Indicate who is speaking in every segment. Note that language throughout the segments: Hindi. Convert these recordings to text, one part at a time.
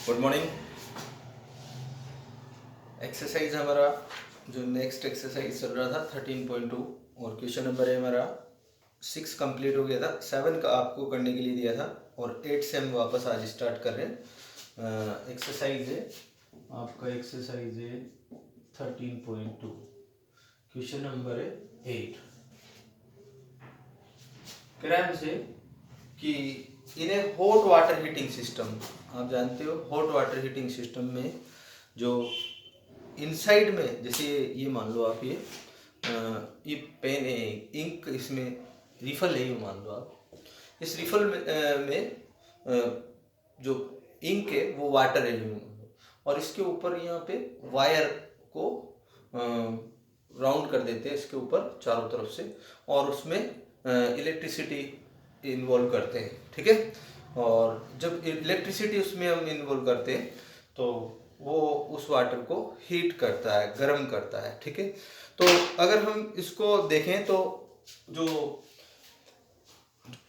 Speaker 1: Good morning. एक्सरसाइज हमारा जो नेक्स्ट एक्सरसाइज चल रहा था 13.2 और क्वेश्चन नंबर है हमारा 6 कंप्लीट हो गया था। 7 का आपको करने के लिए दिया था और 8 से हम वापस आज स्टार्ट कर रहे हैं। एक्सरसाइज है आपका, एक्सरसाइज है 13.2, क्वेश्चन नंबर है 8। कह रहा है हमसे कि in a hot water heating system, आप जानते हो हॉट वाटर हीटिंग सिस्टम में जो इनसाइड में, जैसे ये मान लो आप, ये पेन है, इंक इसमें रिफल है, ये मान लो आप इस रिफल में जो इंक है वो वाटर है, यूं मान लो, और इसके ऊपर यहाँ पे वायर को राउंड कर देते हैं इसके ऊपर चारों तरफ से, और उसमें इलेक्ट्रिसिटी इन्वॉल्व करते हैं। ठीक है, और जब इलेक्ट्रिसिटी उसमें हम इन्वॉल्व करते हैं तो वो उस वाटर को हीट करता है, गर्म करता है। ठीक है, तो अगर हम इसको देखें तो जो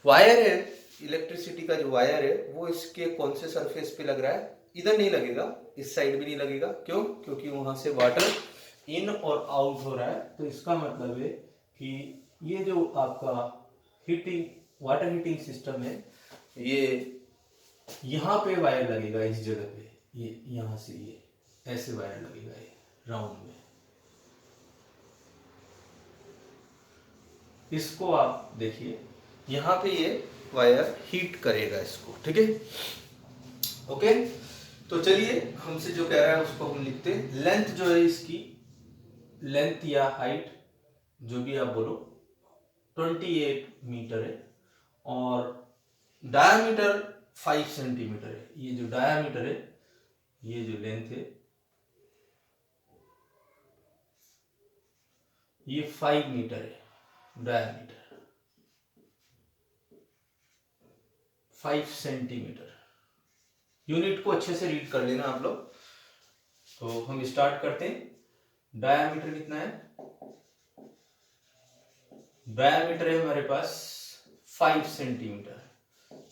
Speaker 1: वायर है, इलेक्ट्रिसिटी का जो वायर है वो इसके कौन से सरफेस पे लग रहा है? इधर नहीं लगेगा, इस साइड भी नहीं लगेगा। क्यों? क्योंकि वहां से वाटर इन और आउट हो रहा है। तो इसका मतलब है कि ये जो आपका हीटिंग वाटर हीटिंग सिस्टम है, ये यहाँ पे वायर लगेगा, इस जगह पे, ये यहाँ से ये ऐसे वायर लगेगा, ये राउंड में। इसको आप देखिए, यहाँ पे ये वायर हीट करेगा इसको। ठीक है, ओके। तो चलिए, हमसे जो कह रहा है उसको हम लिखते हैं। लेंथ जो है इसकी, लेंथ या हाइट जो भी आप बोलो, 28 मीटर है, और डायामीटर 5 सेंटीमीटर है। ये जो डायामीटर है, ये जो लेंथ है, ये 5 मीटर है। Diameter 5 centimetre. यूनिट को अच्छे से रीड कर लेना आप लोग। तो हम स्टार्ट करते हैं। डायामीटर कितना है? डायामीटर है हमारे पास 5 सेंटीमीटर।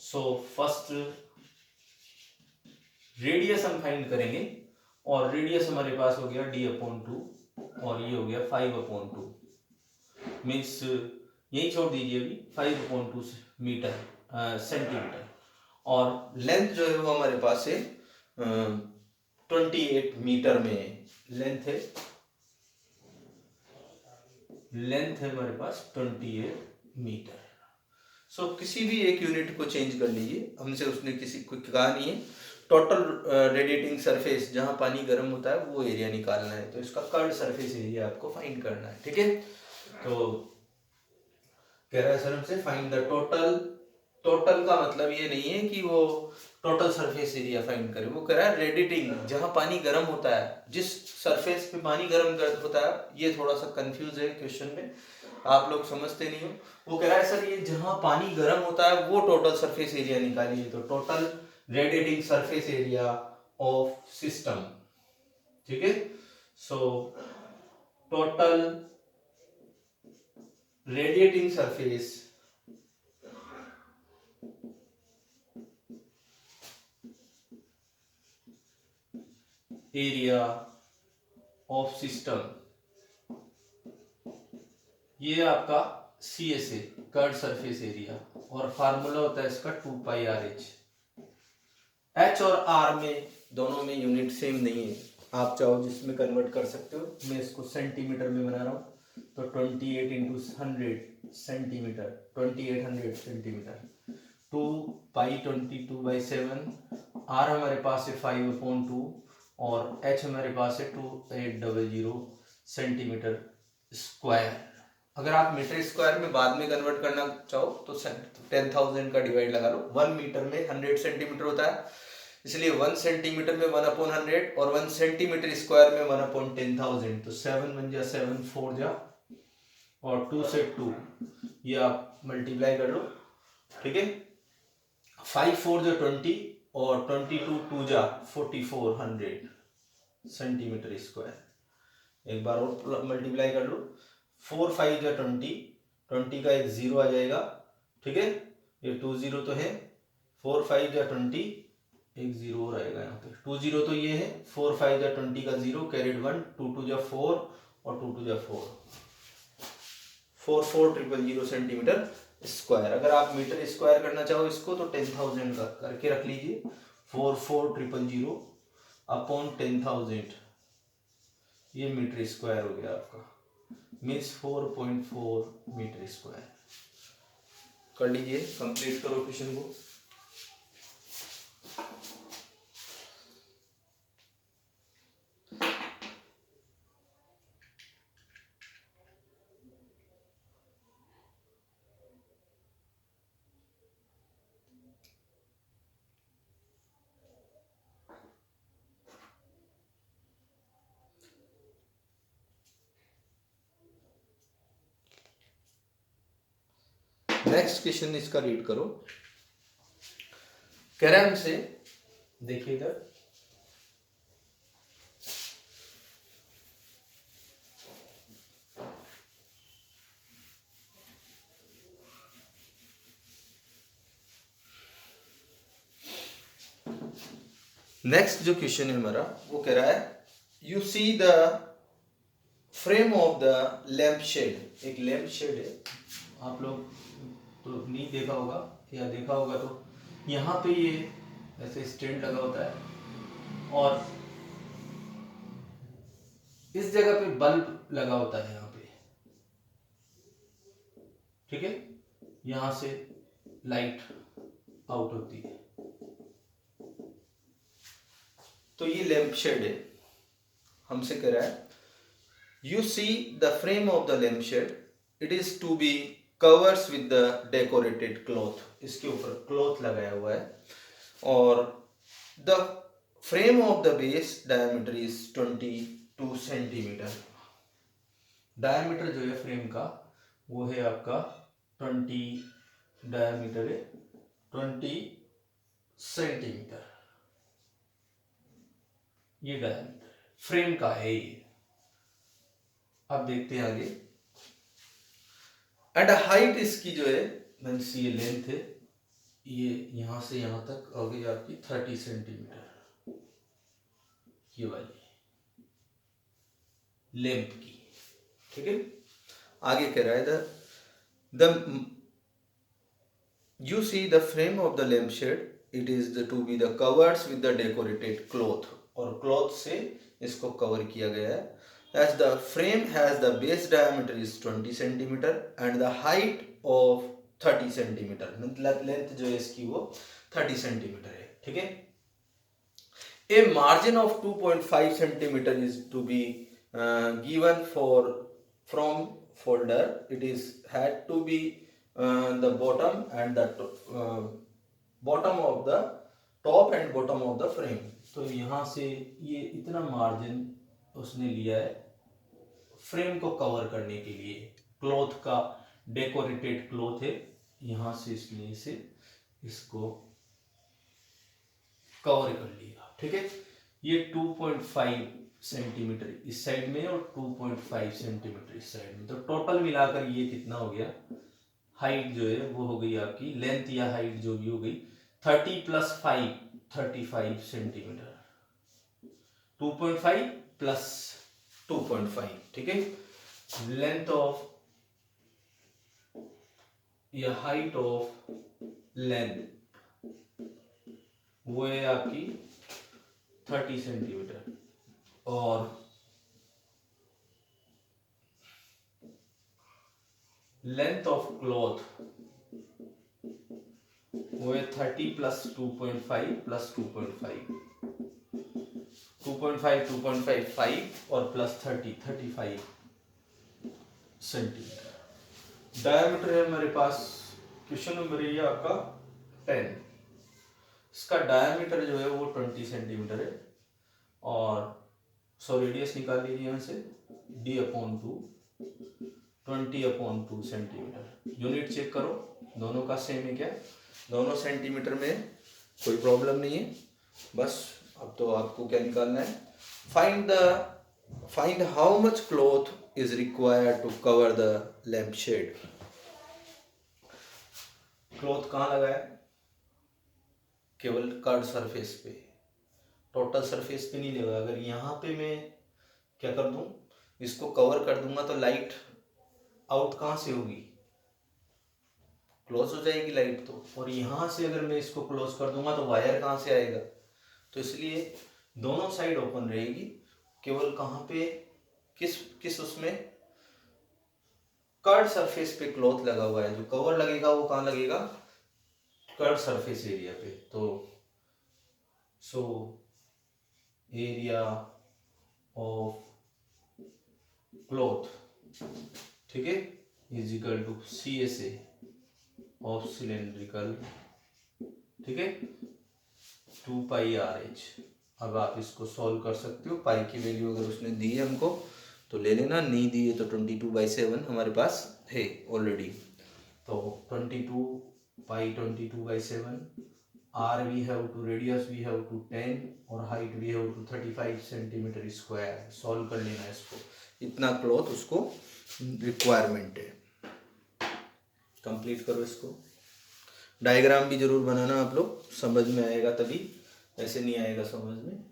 Speaker 1: सो फर्स्ट रेडियस हम फाइंड करेंगे, और रेडियस हमारे पास हो गया d/2, और ये हो गया 5/2। मीन्स यही छोड़ दीजिए अभी, 5/2 मीटर सेंटीमीटर। और लेंथ जो है वो हमारे पास है 28 मीटर में लेंथ है। लेंथ है हमारे पास 28 मीटर। सो किसी भी एक यूनिट को चेंज कर लीजिए, हमसे उसने किसी को कहा नहीं है। टोटल रेडिएटिंग सरफेस, जहां पानी गर्म होता है वो एरिया निकालना है, तो इसका कर्ड सरफेस एरिया आपको फाइंड करना है। ठीक है, तो कह रहा है सर हमसे फाइंड द टोटल। टोटल का मतलब ये नहीं है कि वो टोटल सरफेस एरिया फाइंड करे, वो कह रहा है रेडिएटिंग, जहां पानी गर्म होता है, जिस सरफेस पे पानी गर्म होता है। ये थोड़ा सा कंफ्यूज है क्वेश्चन में, आप लोग समझते नहीं हो। वो कह रहा है सर ये जहां पानी गर्म होता है वो टोटल सरफेस एरिया निकालिए, तो total radiating surface area of system. ठीक है, so total radiating surface area of system, ये आपका CS है, कर्ड सरफेस एरिया, और फार्मूला होता है इसका 2πRH। H और R में दोनों में यूनिट सेम नहीं है, आप चाहो जिसमें कन्वर्ट कर सकते हो। मैं इसको सेंटीमीटर में बना रहा हूँ, तो 28 इंटू 100 सेंटीमीटर, 2800 सेंटीमीटर। 2π22/7। R हमारे पास है 5/2, और H हमारे पास है 2800 सेंटीमीटर स्क्वायर। अगर आप मीटर स्क्वायर में बाद में कन्वर्ट करना चाहो तो 10,000 का डिवाइड लगा लो। 1 मीटर में 100 सेंटीमीटर होता है, इसलिए 1 सेंटीमीटर में 1/100, और 1 सेंटीमीटर स्क्वायर में 1/10,000। तो 7 बन जा, 7 4 जा, और 2 से 2 ये आप मल्टीप्लाई कर लो। ठीक है, 5 4 जा 20, और 22 2 जा 4400 सेंटीमीटर स्क्वायर। एक बार और मल्टीप्लाई कर लो। 4 5 जा 20, 20 का एक जीरो आ जाएगा। ठीक है, ये 20 तो है। 4 5 जा 20, एक जीरो और आएगा यहाँ पे, 20 तो ये है, 4 5 जा 20 का जीरो, कैरिड 1, 2 2 जा 4 और 2 2 जा 4, 44,000 सेंटीमीटर स्क्वायर। अगर आप मीटर स्क्वायर करना चाहो इसको तो 10,000 का करके रख लीजिए, 44,000 अपॉन 10,000, ये मीटर स्क्वायर हो गया आपका, मीन्स 4.4 मीटर स्क्वायर। कर लीजिए, कंप्लीट करो क्वेश्चन को। नेक्स्ट क्वेश्चन इसका रीड करो। कह रहा है हमसे, देखिए इधर, नेक्स्ट जो क्वेश्चन है हमारा वो कह रहा है, you see the frame of the lamp shade. एक लैंप शेड है, आप लोग तो नहीं देखा होगा, या देखा होगा तो यहाँ पे ये ऐसे स्टैंड लगा होता है और इस जगह पे बल्ब लगा होता है यहाँ पे, ठीक है, यहाँ से लाइट आउट होती है, तो ये लैंप शेड है। हमसे कह रहा है, you see the frame of the lamp shade, it is to be covers with the decorated cloth. इसके ऊपर क्लॉथ लगाया हुआ है और the frame of the base diameter is 22 centimeter. Diameter जो है फ्रेम का वो है आपका 20, डायमीटर है 20 सेंटीमीटर, ये डायमीटर फ्रेम का है ये। अब देखते हैं आगे, एंड हाइट इसकी जो है, मीन्स ये लेंथ है, ये यहां से यहां तक हो गई आपकी 30 सेंटीमीटर, ये वाली लेंथ की, ठीक है। आगे कह रहा है, the you see the frame of the lamp shade, it is to be the covered with the decorated cloth, और क्लॉथ से इसको कवर किया गया है। As the frame has the base diameter is 20 centimeter and the height of 30 centimeter, मतलब लेंथ जो है इसकी वो 30 सेंटीमीटर है, ठीक है। A margin of 2.5 centimeter is to be given from folder. It is had to be the bottom and the bottom of the top and bottom of the frame. तो यहाँ से ये इतना मार्जिन उसने लिया है फ्रेम को कवर करने के लिए, क्लॉथ का डेकोरेटेड क्लॉथ है, यहां से इसने इसे इसको कवर कर लिया, ठीक है। ये 2.5 सेंटीमीटर इस साइड में और 2.5 सेंटीमीटर इस साइड में, तो टोटल मिलाकर ये कितना हो गया, हाइट जो है वो हो गई आपकी, लेंथ या हाइट जो भी हो गई 30 + 5 35 सेंटीमीटर, 2.5 + 2.5, ठीक है। लेंथ ऑफ या हाइट ऑफ लेंथ वो है आपकी 30 सेंटीमीटर और लेंथ ऑफ क्लॉथ वो है 30 + 2.5 + 2.5, 2.5 2.5 5 और +30 35 सेंटीमीटर। डायमीटर है हमारे पास, क्वेश्चन नंबर ये आपका 10, इसका डायमीटर जो है वो 20 सेंटीमीटर है और रेडियस निकाल लीजिए यहाँ से, d/2 20/2 सेंटीमीटर। यूनिट चेक करो, दोनों का सेम है क्या, दोनों सेंटीमीटर में, कोई प्रॉब्लम नहीं है। बस अब तो आपको क्या निकालना है, find how much cloth is required to cover the lamp shade. Cloth कहाँ लगा है, केवल कर्ड सरफेस पे, टोटल सरफेस पे नहीं लेगा। अगर यहाँ पे मैं क्या कर दूं, इसको कवर कर दूंगा तो लाइट आउट कहाँ से होगी, क्लोज हो जाएगी लाइट तो। और यहाँ से अगर मैं इसको क्लोज कर दूंगा तो वायर कहाँ से आएगा, तो इसलिए दोनों साइड ओपन रहेगी। केवल कहाँ पे, किस किस उसमें, कर्ड सरफेस पे क्लॉथ लगा हुआ है, जो कवर लगेगा वो कहाँ लगेगा, कर्ड सरफेस एरिया पे। तो सो एरिया ऑफ क्लॉथ, ठीक है, is equal to CSA of cylindrical, ठीक है, 2πRH। अब आप इसको सॉल्व कर सकते हो। पाई की वैल्यू अगर उसने दी है हमको तो ले लेना, नहीं दी है तो 22/7 हमारे पास है ऑलरेडी। तो 22π22/7, R we have to, radius we have to 10 और height we have to 35 centimetre square. Solve कर लेना इसको, इतना क्लॉथ उसको रिक्वायरमेंट है। कंप्लीट करो इसको। डायग्राम भी जरूर बनाना आप लोग, समझ में आएगा तभी, ऐसे नहीं आएगा समझ में।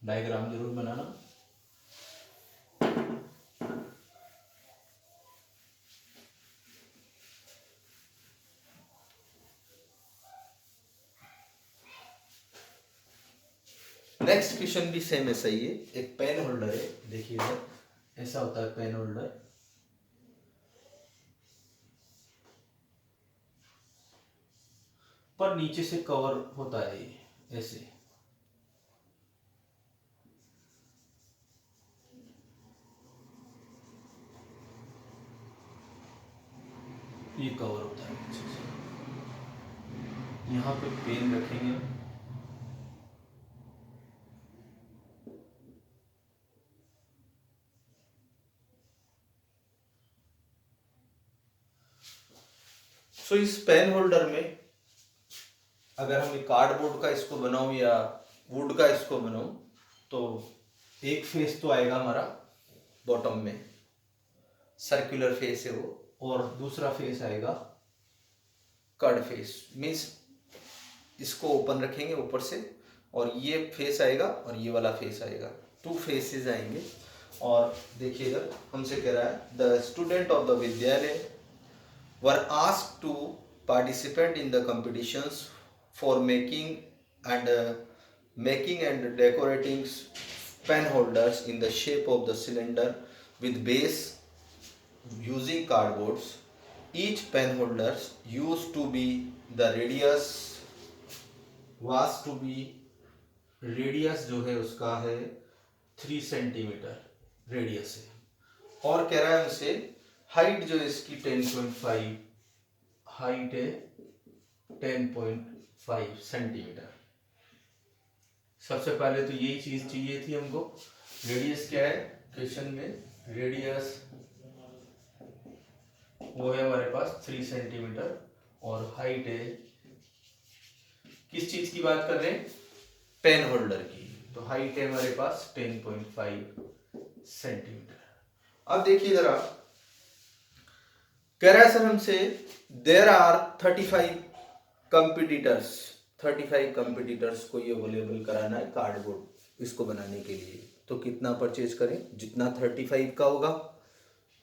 Speaker 1: डायग्राम जरूर बनाना। नेक्स्ट क्वेश्चन भी सेम ऐसा ही है। एक पेन होल्डर है, देखिए इधर ऐसा होता है पेन होल्डर, पर नीचे से कवर होता है ये ऐसे, ये कवर होता है नीचे से। यहाँ पे पेन रखेंगे, सो इस पेन होल्डर में अगर हम कार्डबोर्ड का इसको बनाऊं या वुड का इसको बनाऊं तो एक फेस तो आएगा हमारा बॉटम में, सर्कुलर फेस है वो, और दूसरा फेस आएगा कर्ड फेस। मीन्स इसको ओपन रखेंगे ऊपर से और ये फेस आएगा और ये वाला फेस आएगा, टू फेसेस आएंगे। और देखिए इधर हमसे कह रहा है द स्टूडेंट ऑफ द विद्यालय were asked to participate in the competitions for making and decorating pen holders in the shape of the cylinder with base using cardboards. Each pen holder used to be the radius was to be radius जो है उसका है 3 सेंटीमीटर रेडियस है। और कह रहा है हमसे हाइट जो इसकी 10.5 हाइट है 10.5 सेंटीमीटर। सबसे पहले तो यही चीज चाहिए थी हमको। रेडियस क्या है क्वेश्चन में, रेडियस वो है हमारे पास 3 सेंटीमीटर और हाइट है, किस चीज की बात कर रहे हैं, पेन होल्डर की, तो हाइट है हमारे पास 10.5 सेंटीमीटर। अब देखिए जरा, कह रहा है सर हमसे देयर आर 35 कंपिटिटर्स, 35 कंपिटिटर्स को ये अवेलेबल कराना है कार्डबोर्ड इसको बनाने के लिए। तो कितना परचेज करें, जितना 35 का होगा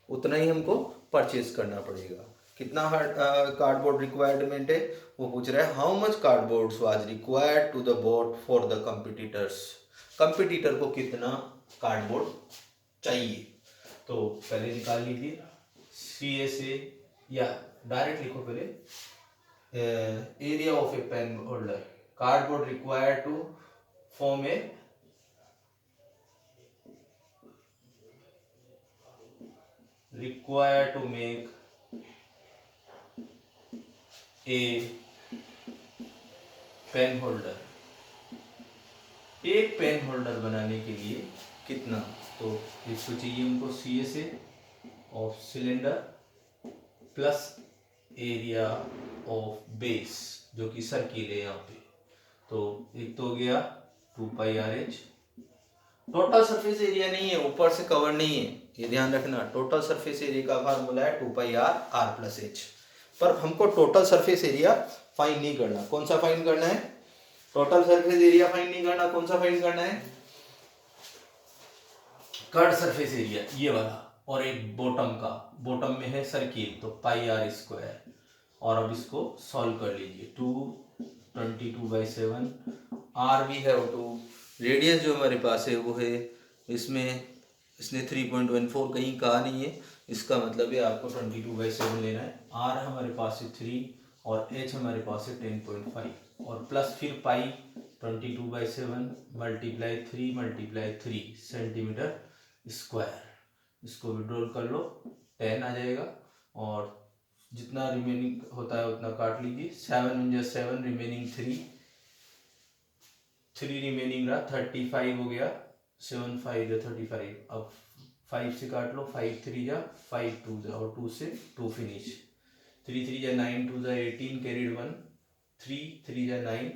Speaker 1: उतना ही हमको परचेज करना पड़ेगा। कितना कार्डबोर्ड रिक्वायरमेंट है वो पूछ रहा है, how much cardboard was required to the board for the competitors. Competitor को कितना कार्डबोर्ड चाहिए, तो पहले निकाल लीजिए CSA या डायरेक्ट लिखो पहले, area of a pen holder, cardboard required to form a required to make a pen holder. एक पेन होल्डर बनाने के लिए कितना, तो इसको चाहिए हमको CSA of cylinder plus area of base जो कि सर्किल है यहाँ पे। तो एक तो हो गया 2πr/h। टोटल सरफेस एरिया नहीं है, ऊपर से कवर नहीं है, ये ध्यान रखना। टोटल सरफेस एरिया का फार्मूला है 2πr/r+h। पर हमको टोटल सरफेस एरिया फाइंड नहीं करना। कौन सा फाइंड करना है? टोटल सरफेस एरिया फाइंड नहीं करना। कौन सा फाइंड करना है? कर्व सरफेस एरिया, ये वाला। और एक बॉटम में है सर्किल, तो πr²। और अब इसको सॉल्व कर लीजिए। 222/7 r भी है और 2 रेडियस जो हमारे पास है वो है, इसने 3.14 कहीं कहा नहीं है, इसका मतलब है आपको 22/7 लेना है। r हमारे पास है 3 और h हमारे पास है 10.5 और प्लस फिर पाई 22/7 मल्टीप्लाई 3 सेंटीमीटर स्क्वायर। इसको विड्रॉल कर लो, 10 आ जाएगा और जितना रिमेनिंग होता है उतना काट लीजिए। 7 रिमेनिंग 3 रिमेनिंग रहा, 35 हो गया। 7 5 जा 35। अब 5 से काट लो, 5 3 जा 5 2 जा और 2 से 2 फिनिश। 3 3 जा 9 2 जा 18 कैरिड 1 3 3 जा 9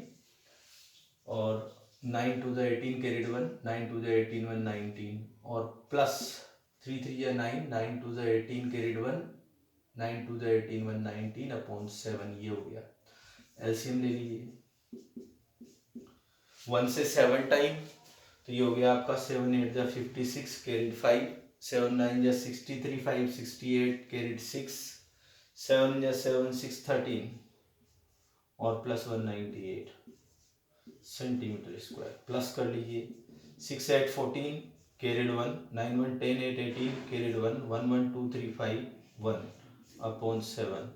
Speaker 1: और 9 2 जा 18 कैरिड 1 9 2 जा 18 1 19 और प्लस 3 3 जा 9 9 2 जा 18 कैरिड 1 9 2 जा 18 1 19/7। ये हो गया। एलसीएम ले लीजिए 1 से 7 टाइम, तो ये हो गया आपका 7 8 जा 56 कैरिड 5 7 9 जा 63 5 68 कैरिड 6 7 जा 7 6 13 और प्लस 198 सेंटीमीटर स्क्वायर। प्लस कर लीजिए 6 8 14 कैरिड 1 9 1 10 8 18 कैरिड 1 1 1 2 3 5 1/7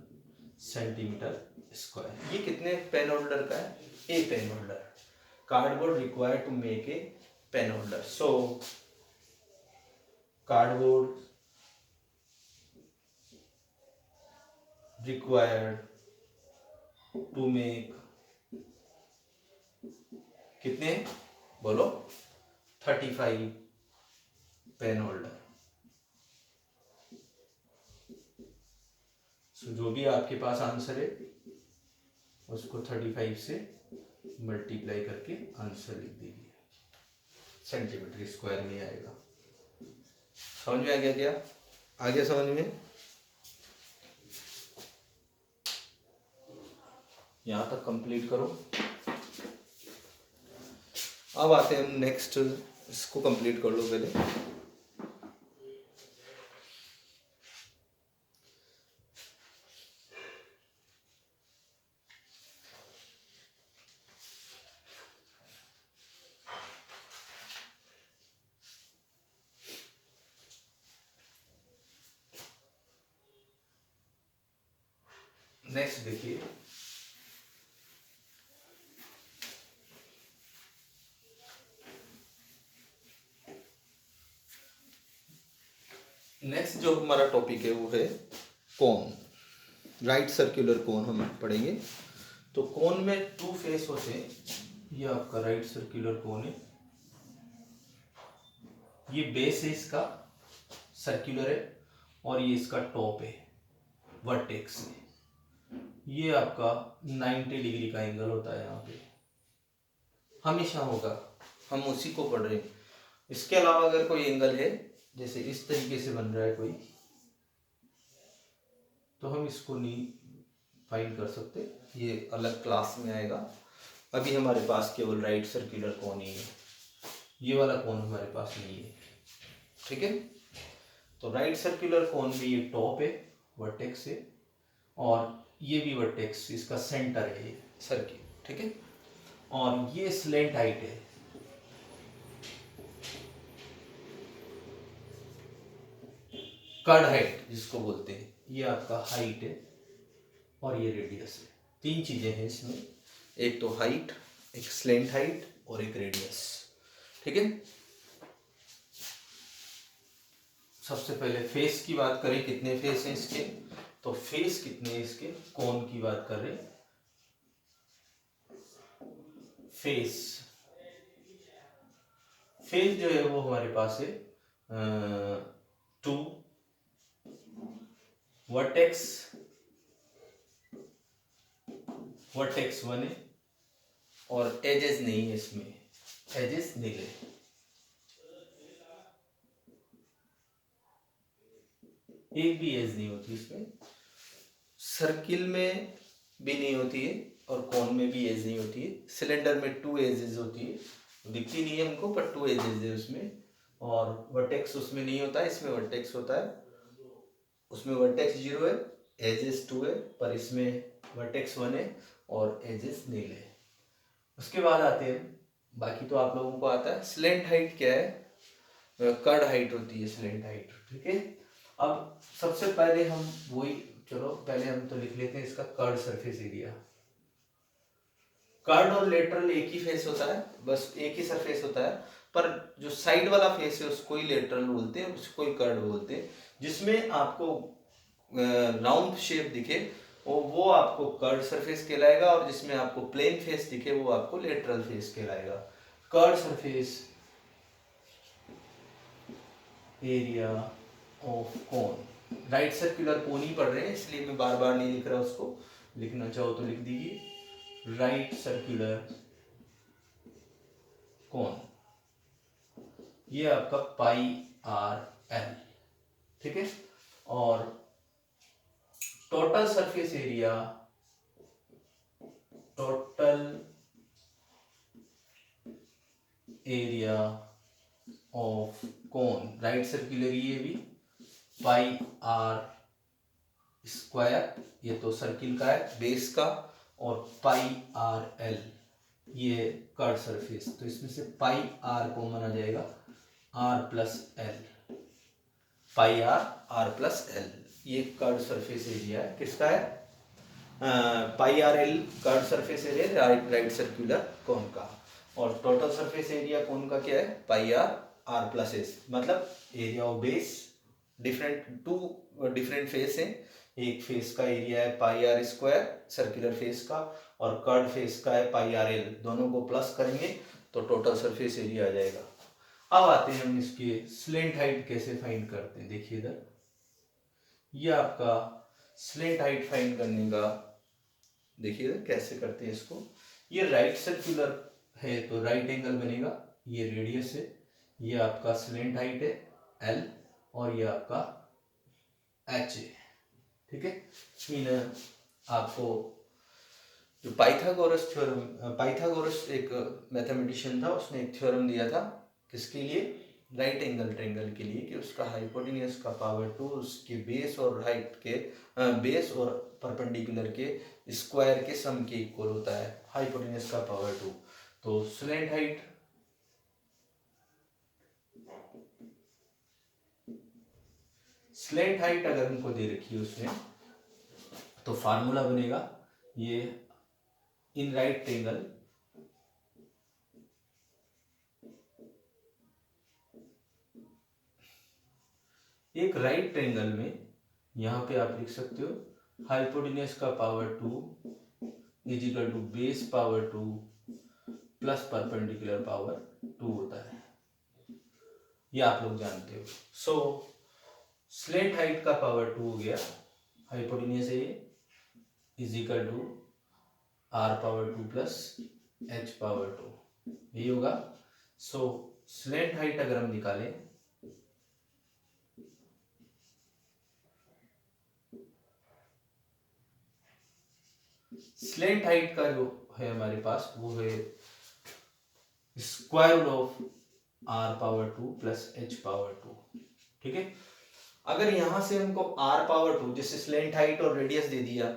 Speaker 1: सेंटीमीटर स्क्वायर। ये कितने पेन होल्डर का है? A pen holder. Cardboard required to make a pen holder. So cardboard required to make कितने बोलो? 35 पेन होल्डर। सो जो भी आपके पास आंसर है उसको 35 से मल्टीप्लाई करके आंसर लिख दीजिए। सेंटीमीटर स्क्वायर में आएगा। समझ में आ गया क्या? आ गया समझ में? यहां तक कंप्लीट करो। अब आते हैं हम नेक्स्ट, इसको कंप्लीट कर लो पहले। नेक्स्ट देखिए, नेक्स्ट जो हमारा टॉपिक है वो है कोन। राइट सर्कुलर कोन हम पढ़ेंगे। तो कोन में 2 फेस होते हैं। ये आपका राइट सर्कुलर कोन है, ये बेस है इसका सर्कुलर है और ये इसका टॉप है वर्टेक्स है। ये आपका 90 डिग्री का एंगल होता है यहाँ पे, हमेशा होगा, हम उसी को पढ़ रहे हैं। इसके अलावा अगर कोई एंगल है, जैसे इस तरीके से बन रहा है कोई, तो हम इसको नहीं फाइंड कर सकते, ये अलग क्लास में आएगा। अभी हमारे पास केवल राइट सर्कुलर कोन ही है, ये वाला कोन हमारे पास नहीं है। ठीक है, तो राइट सर्कुलर कोन में ये टॉप है, वर्टेक्स है, और ये भी वर्टेक्स, इसका सेंटर है ये सर्किल। ठीक है, और ये स्लेंट हाइट है, कर्ड हाइट जिसको बोलते हैं, ये आपका हाइट है और ये रेडियस है। 3 चीजें हैं इसमें, एक तो हाइट, एक स्लेंट हाइट और एक रेडियस। ठीक है, सबसे पहले फेस की बात करें, कितने फेस हैं इसके? तो फेस कितने हैं इसके कोन की बात कर रहे हैं। फेस जो है वो हमारे पास है 2 वर्टेक्स वर्टेक्स 1 है और एजेस नहीं है इसमें, एजेस नीले, एक भी एज नहीं होती इसमें, सर्किल में भी नहीं होती है और कॉन में भी एज नहीं होती है। सिलेंडर में 2 एजेस होती है, दिखती नहीं है हमको पर 2 एजेस है उसमें, और वर्टेक्स उसमें नहीं होता है, इसमें वर्टेक्स होता है। उसमें वर्टेक्स 0 है, एजेस 2 है, पर इसमें वर्टेक्स 1 है और एजेस नील है। उसके बाद आते हैं, बाकी तो आप लोगों को आता है। स्लेंट हाइट क्या है? कर्ड हाइट होती है स्लेंट हाइट, ठीक है। अब सबसे पहले हम वही, चलो पहले हम तो लिख लेते हैं इसका कर्ड सरफेस एरिया। कर्ड और लेटरल एक ही फेस होता है, बस एक ही सरफेस होता है, पर जो साइड वाला फेस है उसको ही लेटरल बोलते हैं, उसको ही कर्ड बोलते हैं। जिसमें आपको राउंड शेप दिखे वो आपको कर्ड सरफेस कहलाएगा, और जिसमें आपको प्लेन फेस दिखे वो आपको लेटरल फेस कहलाएगा। Curved surface area of cone, right circular cone ही पढ़ रहे हैं इसलिए मैं बार बार नहीं लिख रहा, उसको लिखना चाहो तो लिख दीजिए, राइट सर्कुलर कोन, ये आपका पाई आर एल, ठीक है। और total surface area, total area of cone, right circular ये भी पाई आर स्क्वायर, ये तो सर्किल का है बेस का, और पाई आर एल ये कर्व सरफेस, तो इसमें से पाई आर कॉमन आ जाएगा, r plus l, pi r plus l, ये कर्व सरफेस एरिया है, किसका है? Pi r l curve surface area right circular cone का। और टोटल सरफेस एरिया कोन का क्या है? पाई आर प्लस एस, मतलब area of base, two different face है, एक फेस का एरिया है pi r square circular face का, और कर्ड फेस का है पाई आर एल, दोनों को प्लस करेंगे तो टोटल सरफेस एरिया आ जाएगा। अब आते हैं हम इसके स्लेंट हाइट कैसे फाइंड करते हैं। देखिए इधर, ये आपका स्लेंट हाइट फाइंड करने का, देखिए इधर कैसे करते हैं इसको। ये राइट सर्कुलर है तो राइट एंगल बनेगा, ये रेडियस है, ये आपका स्लेंट हाइट है एल, और ये आपका एच है, ठीक है। इन आपको जो पाइथागोरस थ्योरम, पाइथागोरस एक मैथमेटिशियन था, उसने एक थ्योरम दिया था किसके लिए? राइट एंगल ट्रायंगल के लिए, कि उसका हाइपोटेन्यूज का पावर 2 उसके बेस और हाइट के बेस और परपेंडिकुलर के स्क्वायर के सम के इक्वल होता है, हाइपोटेन्यूज का पावर 2। तो स्लेंट हाइट, स्लेंट हाइट अगर हमको दे रखी है उसमें, तो फार्मूला बनेगा ये इन राइट ट्रायंगल, एक राइट ट्रायंगल में यहां पे आप लिख सकते हो हाइपोटेन्यूज का power 2 is equal to base power 2 plus perpendicular power 2 होता है, ये आप लोग जानते हो। सो स्लेंट हाइट का पावर 2 हो गया, हाइपोटेन्यूज है is equal to R power 2 plus H power 2, यही होगा। सो स्लेंट हाइट अगर हम निकालें, स्लेंट हाइट का जो है हमारे पास वो है square root of R power 2 plus H power 2, ठीक है। अगर यहां से हमको आर पावर 2 जैसे स्लेंट हाइट और रेडियस दे दिया,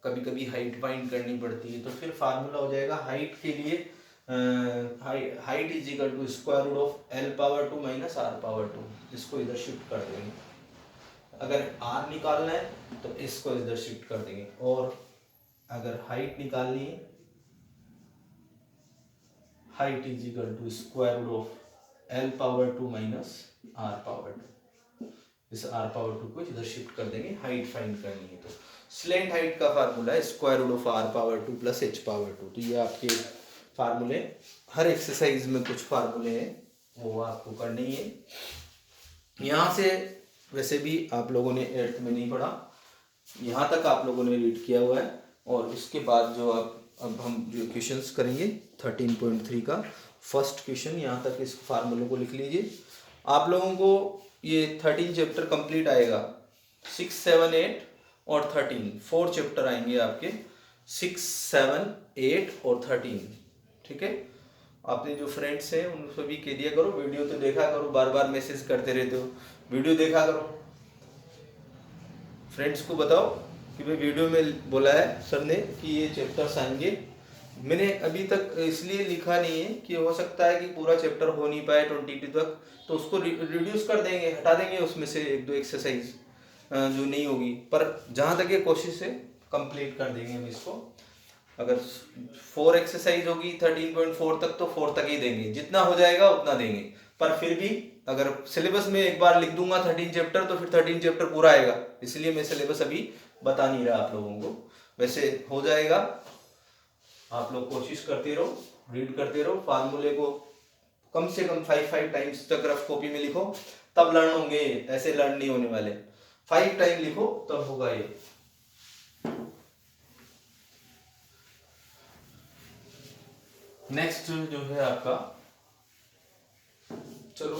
Speaker 1: कभी कभी हाइट फाइंड करनी पड़ती है, तो फिर फार्मूला हो जाएगा हाइट के लिए, height is equal to square root of L power 2 minus R power 2, इसको इधर शिफ्ट कर देंगे। अगर आर निकालना है तो इसको इधर शिफ्ट कर देंगे, और अगर हाइट निकालनी है, height is equal to square root of L power 2 minus R power 2, इस आर पावर 2 को इधर शिफ्ट कर देंगे, हाइट फाइंड करनी है। तो स्लेंट हाइट का फार्मूला है square root of R power 2 plus H power 2। तो ये आपके फार्मूले, हर एक्सरसाइज में कुछ फार्मूले हैं वो आपको करने ही है। यहाँ से वैसे भी आप लोगों ने 8th में नहीं पढ़ा, यहाँ तक आप लोगों ने रीड किया हुआ है, और उसके बाद जो अब हम जो क्वेश्चंस करेंगे 13.3 का फर्स्ट क्वेश्चन, यहाँ तक इस फार्मूले को लिख लीजिए। आप लोगों को ये 13 चैप्टर कंप्लीट आएगा, 6, 7, 8 और 13, 4 चैप्टर आएंगे आपके, 6, 7, 8 और 13। ठीक है, आपने जो फ्रेंड्स हैं उन सभी कह दिया करो, वीडियो तो देखा करो, बार बार मैसेज करते रहते हो, वीडियो देखा करो, फ्रेंड्स को बताओ कि भाई वीडियो में बोला है सर ने कि ये चैप्टर्स आएंगे। मैंने अभी तक इसलिए लिखा नहीं है कि हो सकता है कि पूरा चैप्टर हो नहीं पाए 22 तक, तो उसको रिड्यूस कर देंगे, हटा देंगे उसमें से 1-2 एक्सरसाइज जो नहीं होगी, पर जहाँ तक ये कोशिश है कंप्लीट कर देंगे हम इसको। अगर 4 एक्सरसाइज होगी 13.4 तक तो 4 तक ही देंगे, जितना हो जाएगा उतना देंगे। पर फिर भी अगर सिलेबस में एक बार लिख दूंगा 13 चैप्टर तो फिर 13 चैप्टर पूरा आएगा, इसलिए मैं सिलेबस अभी बता नहीं रहा आप लोगों को। वैसे हो जाएगा, आप लोग कोशिश करते रहो, रीड करते रहो, फार्मूले को कम से कम 5 टाइम्स तक रफ कॉपी में लिखो, तब लर्न होंगे, ऐसे लर्न नहीं होने वाले। 5 टाइम लिखो तब होगा ये। नेक्स्ट जो है आपका, चलो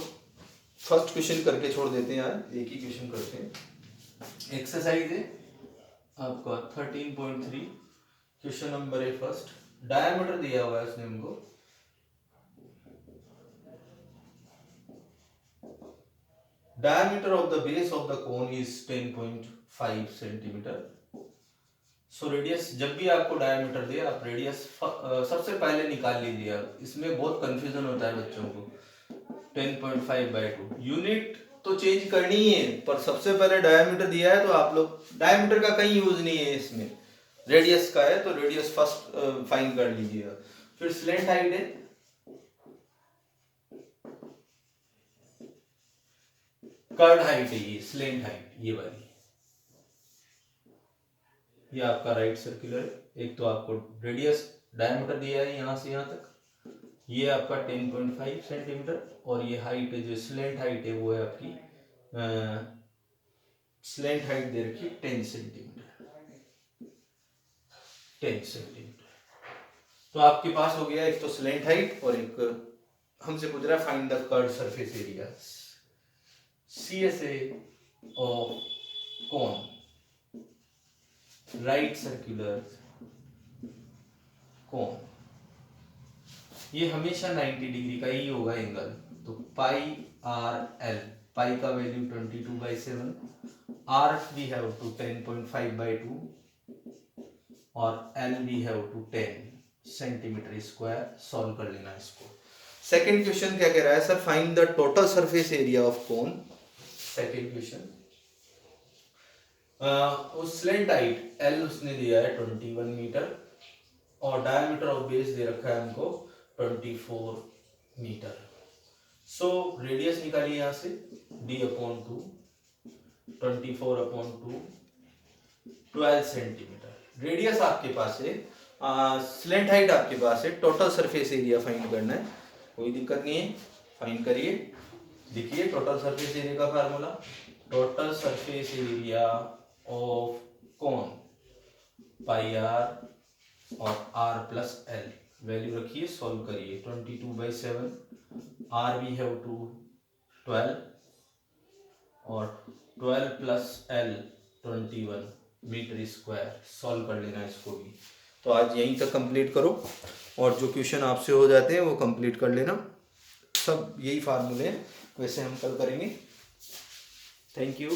Speaker 1: फर्स्ट क्वेश्चन करके छोड़ देते हैं, आज एक ही क्वेश्चन करते हैं। एक्सरसाइज है आपका 13.3, क्वेश्चन नंबर है फर्स्ट। डायमीटर दिया हुआ है उसने हमको, diameter of the base of the cone is 10.5 centimetre. So radius, जब भी आपको डायमीटर दे आप रेडियस सबसे पहले निकाल लीजिए। आप इसमें बहुत कंफ्यूजन होता है बच्चों को। 10.5/2 यूनिट तो चेंज करनी ही है, पर सबसे पहले डायमीटर दिया है तो आप लोग, डायमीटर का कहीं यूज नहीं है इसमें, रेडियस का है तो रेडियस फर्स्ट फाइंड कर लीजिएगा। फिर स्लेंट हाइट है, कर्ड हाइट है ये, स्लेंट हाइट ये वाली, ये आपका राइट सर्कुलर है। एक तो आपको रेडियस डायमीटर दिया है यहाँ से यहाँ तक, ये आपका 10.5 सेंटीमीटर, और ये हाइट है जो स्लेंट हाइट है वो है आपकी स्लेंट हाइट दे रखी 10 सेंटीमीटर, 10 सेंटीमीटर। तो आपके पास हो गया एक तो स्लेंट हाइट, और एक हमसे पूछ रहा है find the curved surface area CSA of cone, right circular कोन। ये हमेशा 90 डिग्री का ही होगा एंगल, तो पाई आर एल, पाई का value 22/7, R we have to 10.5/2 और L we have to 10 centimeter square. Solve कर लेना इसको। सेकेंड क्वेश्चन क्या कह रहा है sir, find the total surface area of cone. Second question, उस स्लेंट हाइट एल उसने दिया है 21 मीटर, और डायमीटर ऑफ बेस दे रखा है हमको 24 मीटर। सो रेडियस निकालिए यहाँ से, d/2, 24/2, 12 सेंटीमीटर। रेडियस आपके पास है, स्लेंट हाइट आपके पास है, टोटल सरफेस एरिया फाइंड करना है, कोई दिक्कत नहीं है, फाइंड करिए। देखिए टोटल सरफेस एरिया का formula, total surface area of cone pi R और आर प्लस एल, वैल्यू रखिए, सॉल्व करिए। 22/7, आर वी हैव टू 12 और 12 plus L 21 meter square. Solve कर लेना इसको भी। तो आज यहीं तक कंप्लीट करो, और जो क्वेश्चन आपसे हो जाते हैं वो कंप्लीट कर लेना, सब यही फार्मूले हैं, वैसे हम कल करेंगे। Thank you.